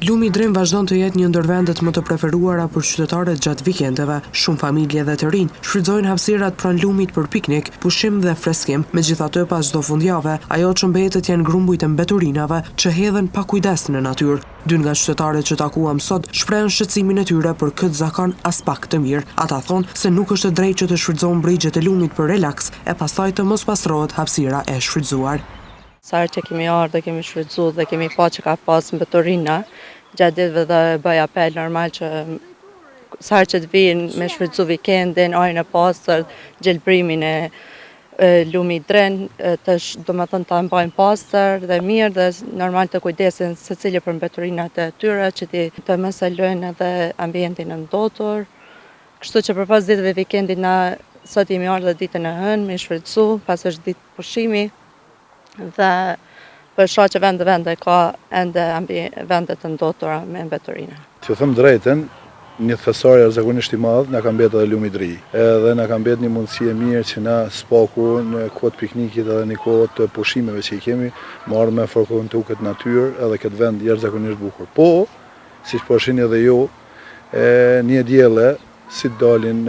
Lumi Dren vazhdon të jetë një ndër vendet më të preferuara për qytetarët gjatë vikendeve. Shumë familje dhe të rinj shfrytëzojnë hapësirat pranë lumit për piknik, pushim dhe freskim. Megjithatë, pas çdo fundjave, ajo që mbetet janë grumbujt e mbeturinave që hedhen pa kujdes në natyrë. Dy nga qytetarët që takuam sot shprehen shqetësimin e tyre për këtë zakon as pak të mirë. Ata thonë se nuk është e drejtë që të shfrytëzohen brigjet e lumit për relaks e pastaj të mos pastrohet hapësira e shfrytëzuar. Sa herë që kemi ardhur dhe kemi shfrytzuar dhe kemi pa që ka pas mbeturina, gjatë ditëve dhe bëj apel normal që sa herë që të vinë me shfrytzu vikendin, ajrin e pastër, gjelbrimin e lumit Dren, domethënë ta mbajnë pastër dhe mirë dhe normal të kujdesin secili për mbeturinat e tyre, që të mos e lënë edhe ambientin e ndotur. Kështu që përpas ditëve vikendit na sot jemi ardhur ditën e hënë me shfrytzu, pas është ditë pushimi. Dhe për shoh që vende ka ende vende të ndotura me mbeturina. Të them drejtën, një thesor jashtëzakonisht i madh na ka mbetur edhe lumi i Dri. Edhe na ka mbetur një mundësi e mirë që na spaku në kohët piknikit edhe në kohët të pushimeve që i kemi, marrë me fërkohën këtë natyrë edhe këtë vend jashtëzakonisht bukur. Po, siç po shihni edhe ju, një dielle si dalin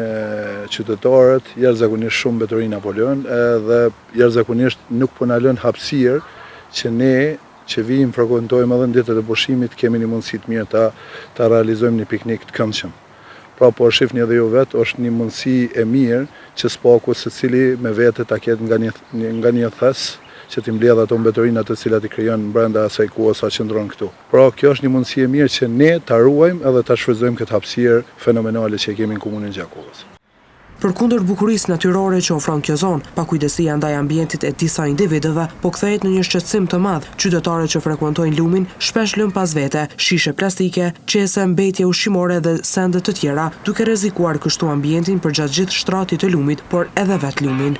qytetarët, jashtëzakonisht shumë mbeturina po lënë, edhe jashtëzakonisht nuk po na lën hapësirë që ne që vijmë frekuentojmë edhe në ditët e pushimit kemi një mundësi të mirë ta realizojmë një piknik të këndshëm. Pra po shihni edhe ju vetë, është një mundësi e mirë që spaku secili me vete ta ketë nga një thes që t'i mbledh ato mbeturina të cilat i krijon brenda asaj kuhe sa qëndron këtu. Pra kjo është një mundësi e mirë që ne ta ruajmë edhe ta shfrytëzojmë këtë hapësirë fenomenale që kemi në komunën Gjakovës. Përkundër bukurisë natyrore që ofron kjo zonë, pakujdesia ndaj ambientit e disa individëve po kthehet në një shqetësim të madh. Qytetarët që frekuentojnë lumin shpesh lënë pas vete shishe plastike, qese, mbetje ushqimore dhe sende të tjera, duke rrezikuar kështu ambientin përgjatë gjithë shtratit të lumit, por edhe vetë lumin.